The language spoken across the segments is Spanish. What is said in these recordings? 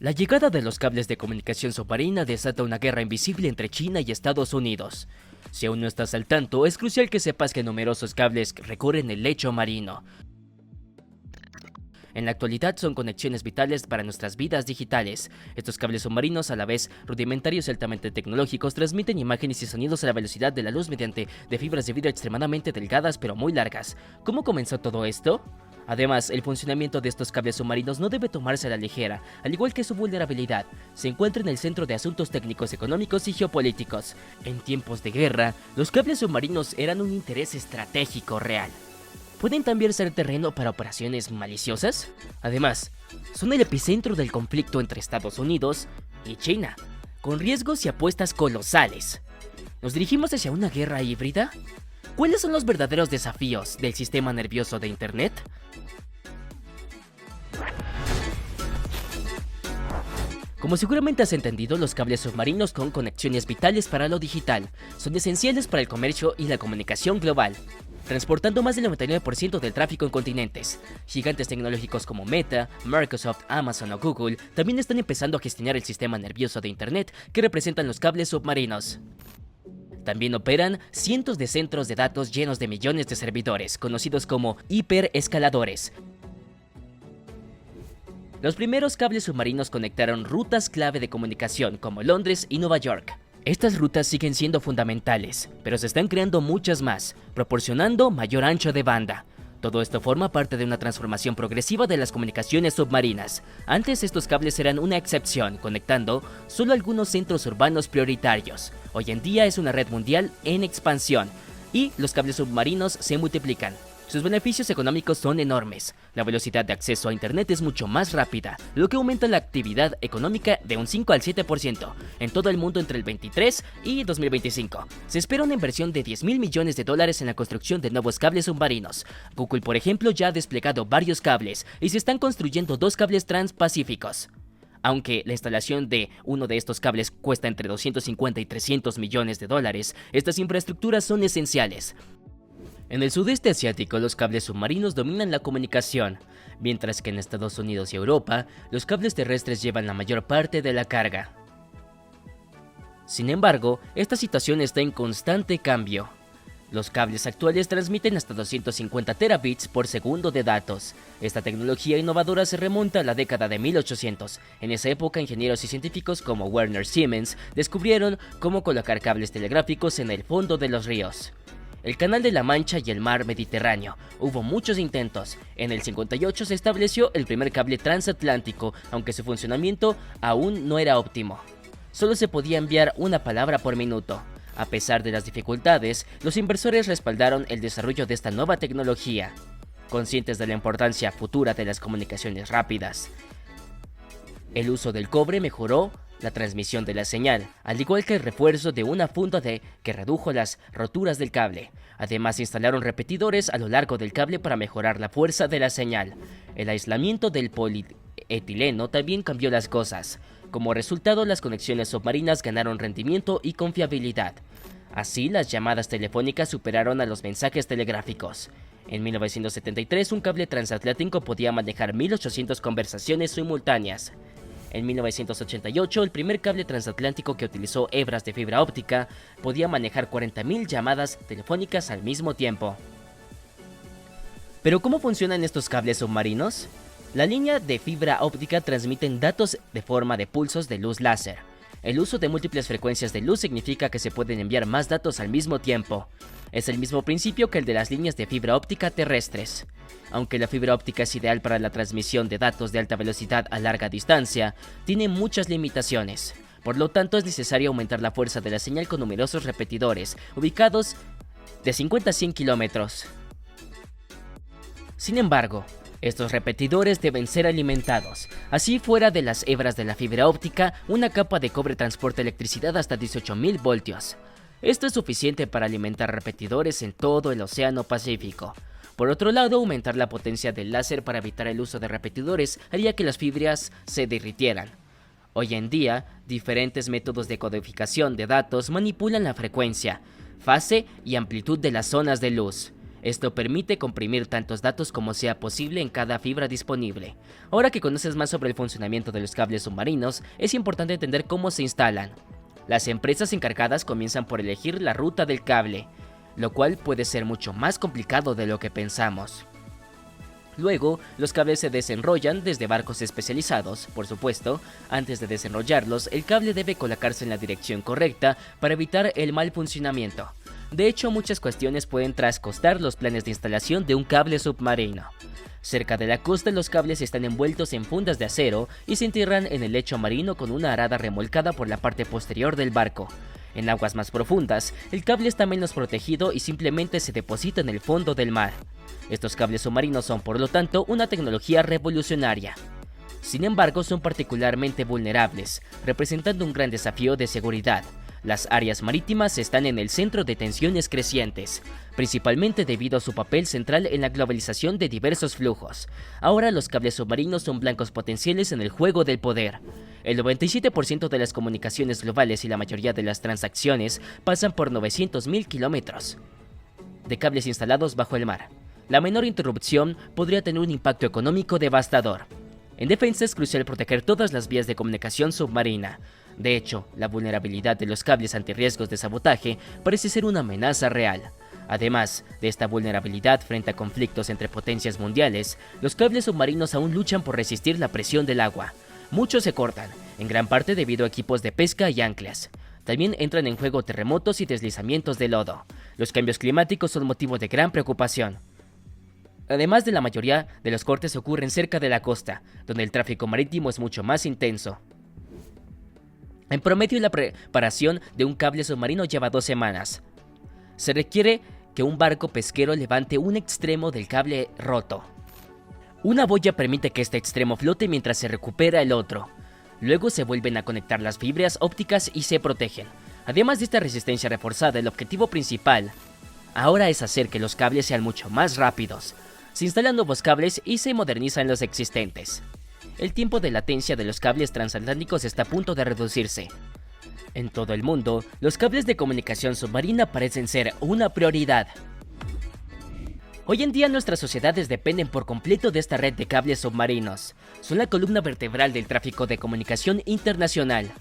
La llegada de los cables de comunicación submarina desata una guerra invisible entre China y Estados Unidos. Si aún no estás al tanto, es crucial que sepas que numerosos cables recorren el lecho marino. En la actualidad son conexiones vitales para nuestras vidas digitales. Estos cables submarinos, a la vez rudimentarios y altamente tecnológicos, transmiten imágenes y sonidos a la velocidad de la luz mediante de fibras de vidrio extremadamente delgadas pero muy largas. ¿Cómo comenzó todo esto? Además, el funcionamiento de estos cables submarinos no debe tomarse a la ligera, al igual que su vulnerabilidad. Se encuentra en el centro de asuntos técnicos, económicos y geopolíticos. En tiempos de guerra, los cables submarinos eran un interés estratégico real. ¿Pueden también ser terreno para operaciones maliciosas? Además, son el epicentro del conflicto entre Estados Unidos y China, con riesgos y apuestas colosales. ¿Nos dirigimos hacia una guerra híbrida? ¿Cuáles son los verdaderos desafíos del sistema nervioso de Internet? Como seguramente has entendido, los cables submarinos con conexiones vitales para lo digital son esenciales para el comercio y la comunicación global, transportando más del 99% del tráfico en continentes. Gigantes tecnológicos como Meta, Microsoft, Amazon o Google también están empezando a gestionar el sistema nervioso de Internet que representan los cables submarinos. También operan cientos de centros de datos llenos de millones de servidores, conocidos como hiperescaladores. Los primeros cables submarinos conectaron rutas clave de comunicación como Londres y Nueva York. Estas rutas siguen siendo fundamentales, pero se están creando muchas más, proporcionando mayor ancho de banda. Todo esto forma parte de una transformación progresiva de las comunicaciones submarinas. Antes estos cables eran una excepción, conectando solo algunos centros urbanos prioritarios. Hoy en día es una red mundial en expansión, y los cables submarinos se multiplican. Sus beneficios económicos son enormes. La velocidad de acceso a Internet es mucho más rápida, lo que aumenta la actividad económica de un 5 al 7% en todo el mundo entre el 23 y 2025. Se espera una inversión de $10.000 millones en la construcción de nuevos cables submarinos. Google, por ejemplo, ya ha desplegado varios cables y se están construyendo 2 cables transpacíficos. Aunque la instalación de uno de estos cables cuesta entre 250 y 300 millones de dólares, estas infraestructuras son esenciales. En el sudeste asiático, los cables submarinos dominan la comunicación, mientras que en Estados Unidos y Europa, los cables terrestres llevan la mayor parte de la carga. Sin embargo, esta situación está en constante cambio. Los cables actuales transmiten hasta 250 terabits por segundo de datos. Esta tecnología innovadora se remonta a la década de 1800. En esa época, ingenieros y científicos como Werner Siemens descubrieron cómo colocar cables telegráficos en el fondo de los ríos. El Canal de la Mancha y el Mar Mediterráneo. Hubo muchos intentos. En el 58 se estableció el primer cable transatlántico, aunque su funcionamiento aún no era óptimo. Solo se podía enviar una palabra por minuto. A pesar de las dificultades, los inversores respaldaron el desarrollo de esta nueva tecnología, conscientes de la importancia futura de las comunicaciones rápidas. El uso del cobre mejoró la transmisión de la señal, al igual que el refuerzo de una funda que redujo las roturas del cable. Además, se instalaron repetidores a lo largo del cable para mejorar la fuerza de la señal. El aislamiento del polietileno también cambió las cosas. Como resultado, las conexiones submarinas ganaron rendimiento y confiabilidad. Así, las llamadas telefónicas superaron a los mensajes telegráficos. En 1973, un cable transatlántico podía manejar 1800 conversaciones simultáneas. En 1988, el primer cable transatlántico que utilizó hebras de fibra óptica podía manejar 40.000 llamadas telefónicas al mismo tiempo. ¿Pero cómo funcionan estos cables submarinos? La línea de fibra óptica transmiten datos de forma de pulsos de luz láser. El uso de múltiples frecuencias de luz significa que se pueden enviar más datos al mismo tiempo. Es el mismo principio que el de las líneas de fibra óptica terrestres. Aunque la fibra óptica es ideal para la transmisión de datos de alta velocidad a larga distancia, tiene muchas limitaciones. Por lo tanto, es necesario aumentar la fuerza de la señal con numerosos repetidores, ubicados de 50 a 100 kilómetros. Sin embargo, estos repetidores deben ser alimentados. Así, fuera de las hebras de la fibra óptica, una capa de cobre transporta electricidad hasta 18.000 voltios. Esto es suficiente para alimentar repetidores en todo el Océano Pacífico. Por otro lado, aumentar la potencia del láser para evitar el uso de repetidores haría que las fibras se derritieran. Hoy en día, diferentes métodos de codificación de datos manipulan la frecuencia, fase y amplitud de las zonas de luz. Esto permite comprimir tantos datos como sea posible en cada fibra disponible. Ahora que conoces más sobre el funcionamiento de los cables submarinos, es importante entender cómo se instalan. Las empresas encargadas comienzan por elegir la ruta del cable, lo cual puede ser mucho más complicado de lo que pensamos. Luego, los cables se desenrollan desde barcos especializados, por supuesto. Antes de desenrollarlos, el cable debe colocarse en la dirección correcta para evitar el mal funcionamiento. De hecho, muchas cuestiones pueden trascostar los planes de instalación de un cable submarino. Cerca de la costa, los cables están envueltos en fundas de acero y se entierran en el lecho marino con una arada remolcada por la parte posterior del barco. En aguas más profundas, el cable está menos protegido y simplemente se deposita en el fondo del mar. Estos cables submarinos son, por lo tanto, una tecnología revolucionaria. Sin embargo, son particularmente vulnerables, representando un gran desafío de seguridad. Las áreas marítimas están en el centro de tensiones crecientes, principalmente debido a su papel central en la globalización de diversos flujos. Ahora los cables submarinos son blancos potenciales en el juego del poder. El 97% de las comunicaciones globales y la mayoría de las transacciones pasan por 900.000 kilómetros de cables instalados bajo el mar. La menor interrupción podría tener un impacto económico devastador. En defensa es crucial proteger todas las vías de comunicación submarina. De hecho, la vulnerabilidad de los cables ante riesgos de sabotaje parece ser una amenaza real. Además de esta vulnerabilidad frente a conflictos entre potencias mundiales, los cables submarinos aún luchan por resistir la presión del agua. Muchos se cortan, en gran parte debido a equipos de pesca y anclas. También entran en juego terremotos y deslizamientos de lodo. Los cambios climáticos son motivo de gran preocupación. Además de la mayoría de los cortes ocurren cerca de la costa, donde el tráfico marítimo es mucho más intenso. En promedio, la preparación de un cable submarino lleva 2 semanas. Se requiere que un barco pesquero levante un extremo del cable roto. Una boya permite que este extremo flote mientras se recupera el otro. Luego se vuelven a conectar las fibras ópticas y se protegen. Además de esta resistencia reforzada, el objetivo principal ahora es hacer que los cables sean mucho más rápidos. Se instalan nuevos cables y se modernizan los existentes. El tiempo de latencia de los cables transatlánticos está a punto de reducirse. En todo el mundo, los cables de comunicación submarina parecen ser una prioridad. Hoy en día nuestras sociedades dependen por completo de esta red de cables submarinos. Son la columna vertebral del tráfico de comunicación internacional.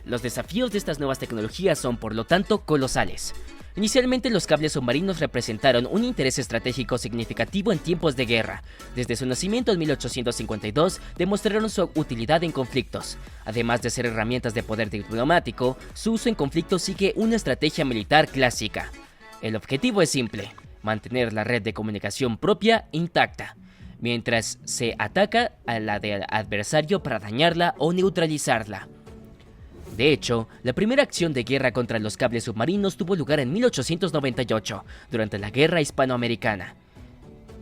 Los desafíos de estas nuevas tecnologías son, por lo tanto, colosales. Inicialmente, los cables submarinos representaron un interés estratégico significativo en tiempos de guerra. Desde su nacimiento en 1852, demostraron su utilidad en conflictos. Además de ser herramientas de poder diplomático, su uso en conflictos sigue una estrategia militar clásica. El objetivo es simple: mantener la red de comunicación propia intacta, mientras se ataca a la del adversario para dañarla o neutralizarla. De hecho, la primera acción de guerra contra los cables submarinos tuvo lugar en 1898, durante la Guerra Hispanoamericana.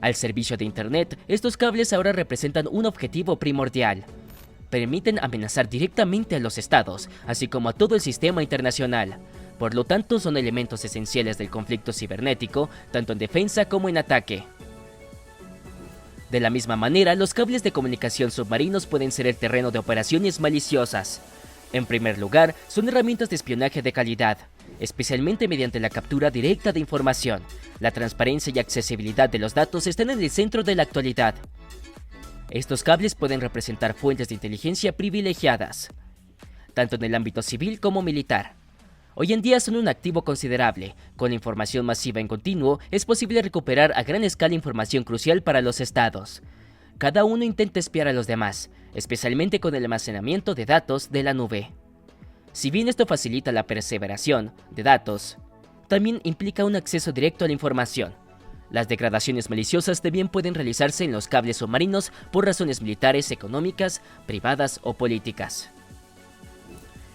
Al servicio de Internet, estos cables ahora representan un objetivo primordial. Permiten amenazar directamente a los estados, así como a todo el sistema internacional. Por lo tanto, son elementos esenciales del conflicto cibernético, tanto en defensa como en ataque. De la misma manera, los cables de comunicación submarinos pueden ser el terreno de operaciones maliciosas. En primer lugar, son herramientas de espionaje de calidad, especialmente mediante la captura directa de información. La transparencia y accesibilidad de los datos están en el centro de la actualidad. Estos cables pueden representar fuentes de inteligencia privilegiadas, tanto en el ámbito civil como militar. Hoy en día son un activo considerable. Con la información masiva en continuo, es posible recuperar a gran escala información crucial para los estados. Cada uno intenta espiar a los demás, especialmente con el almacenamiento de datos de la nube. Si bien esto facilita la perseveración de datos, también implica un acceso directo a la información. Las degradaciones maliciosas también pueden realizarse en los cables submarinos por razones militares, económicas, privadas o políticas.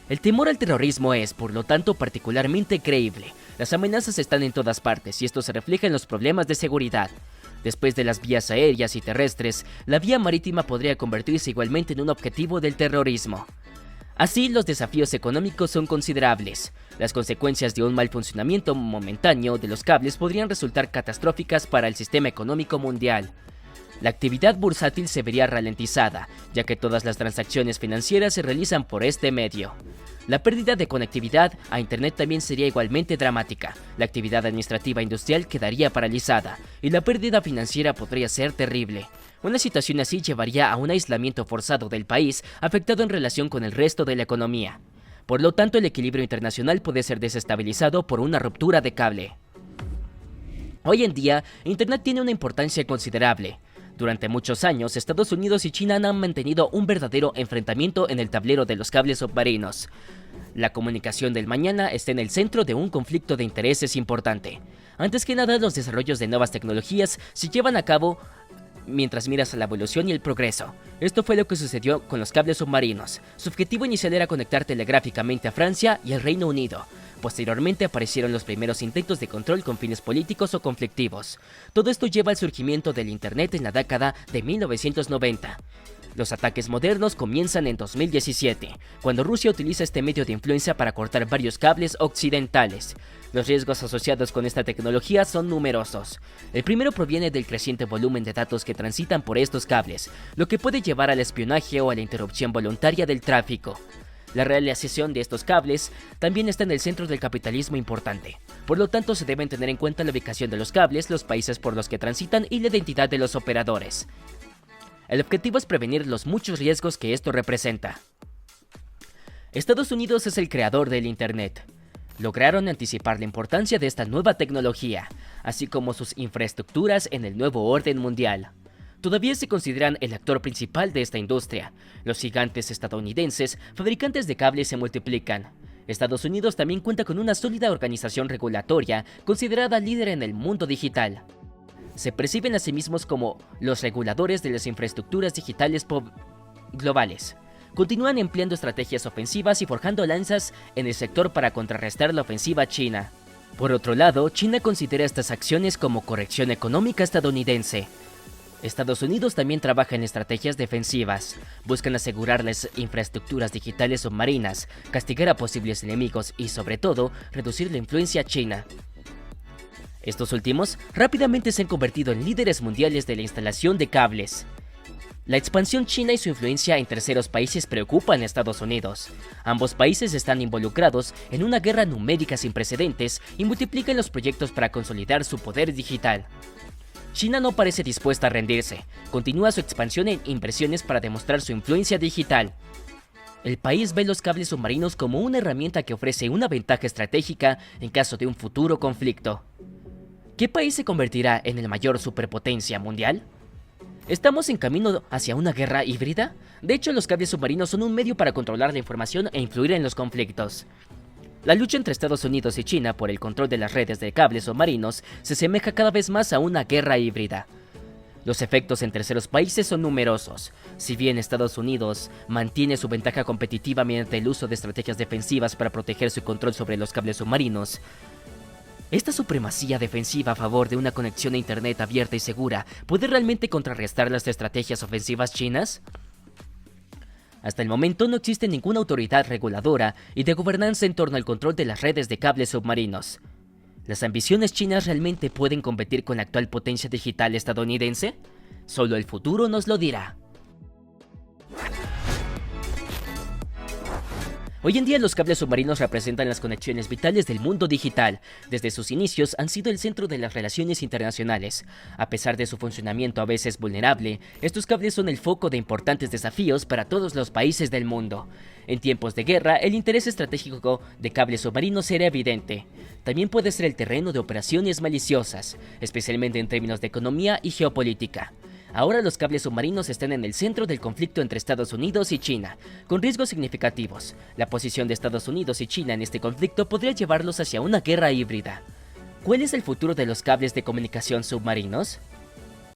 El temor al terrorismo es, por lo tanto, particularmente creíble. Las amenazas están en todas partes y esto se refleja en los problemas de seguridad. Después de las vías aéreas y terrestres, la vía marítima podría convertirse igualmente en un objetivo del terrorismo. Así, los desafíos económicos son considerables. Las consecuencias de un mal funcionamiento momentáneo de los cables podrían resultar catastróficas para el sistema económico mundial. La actividad bursátil se vería ralentizada, ya que todas las transacciones financieras se realizan por este medio. La pérdida de conectividad a Internet también sería igualmente dramática, la actividad administrativa e industrial quedaría paralizada, y la pérdida financiera podría ser terrible. Una situación así llevaría a un aislamiento forzado del país, afectado en relación con el resto de la economía. Por lo tanto, el equilibrio internacional puede ser desestabilizado por una ruptura de cable. Hoy en día, Internet tiene una importancia considerable. Durante muchos años, Estados Unidos y China han mantenido un verdadero enfrentamiento en el tablero de los cables submarinos. La comunicación del mañana está en el centro de un conflicto de intereses importante. Antes que nada, los desarrollos de nuevas tecnologías se llevan a cabo mientras miras a la evolución y el progreso. Esto fue lo que sucedió con los cables submarinos. Su objetivo inicial era conectar telegráficamente a Francia y al Reino Unido. Posteriormente aparecieron los primeros intentos de control con fines políticos o conflictivos. Todo esto lleva al surgimiento del Internet en la década de 1990. Los ataques modernos comienzan en 2017, cuando Rusia utiliza este medio de influencia para cortar varios cables occidentales. Los riesgos asociados con esta tecnología son numerosos. El primero proviene del creciente volumen de datos que transitan por estos cables, lo que puede llevar al espionaje o a la interrupción voluntaria del tráfico. La realización de estos cables también está en el centro del capitalismo importante. Por lo tanto, se deben tener en cuenta la ubicación de los cables, los países por los que transitan y la identidad de los operadores. El objetivo es prevenir los muchos riesgos que esto representa. Estados Unidos es el creador del Internet. Lograron anticipar la importancia de esta nueva tecnología, así como sus infraestructuras en el nuevo orden mundial. Todavía se consideran el actor principal de esta industria. Los gigantes estadounidenses, fabricantes de cables, se multiplican. Estados Unidos también cuenta con una sólida organización regulatoria, considerada líder en el mundo digital. Se perciben a sí mismos como los reguladores de las infraestructuras digitales globales. Continúan empleando estrategias ofensivas y forjando alianzas en el sector para contrarrestar la ofensiva china. Por otro lado, China considera estas acciones como corrección económica estadounidense. Estados Unidos también trabaja en estrategias defensivas. Buscan asegurar las infraestructuras digitales submarinas, castigar a posibles enemigos y, sobre todo, reducir la influencia china. Estos últimos rápidamente se han convertido en líderes mundiales de la instalación de cables. La expansión china y su influencia en terceros países preocupan a Estados Unidos. Ambos países están involucrados en una guerra numérica sin precedentes y multiplican los proyectos para consolidar su poder digital. China no parece dispuesta a rendirse, continúa su expansión en inversiones para demostrar su influencia digital. El país ve los cables submarinos como una herramienta que ofrece una ventaja estratégica en caso de un futuro conflicto. ¿Qué país se convertirá en el mayor superpotencia mundial? ¿Estamos en camino hacia una guerra híbrida? De hecho, los cables submarinos son un medio para controlar la información e influir en los conflictos. La lucha entre Estados Unidos y China por el control de las redes de cables submarinos se asemeja cada vez más a una guerra híbrida. Los efectos en terceros países son numerosos. Si bien Estados Unidos mantiene su ventaja competitiva mediante el uso de estrategias defensivas para proteger su control sobre los cables submarinos, ¿esta supremacía defensiva a favor de una conexión a Internet abierta y segura puede realmente contrarrestar las estrategias ofensivas chinas? Hasta el momento no existe ninguna autoridad reguladora y de gobernanza en torno al control de las redes de cables submarinos. ¿Las ambiciones chinas realmente pueden competir con la actual potencia digital estadounidense? Solo el futuro nos lo dirá. Hoy en día los cables submarinos representan las conexiones vitales del mundo digital. Desde sus inicios han sido el centro de las relaciones internacionales. A pesar de su funcionamiento a veces vulnerable, estos cables son el foco de importantes desafíos para todos los países del mundo. En tiempos de guerra, el interés estratégico de cables submarinos era evidente. También puede ser el terreno de operaciones maliciosas, especialmente en términos de economía y geopolítica. Ahora los cables submarinos están en el centro del conflicto entre Estados Unidos y China, con riesgos significativos. La posición de Estados Unidos y China en este conflicto podría llevarlos hacia una guerra híbrida. ¿Cuál es el futuro de los cables de comunicación submarinos?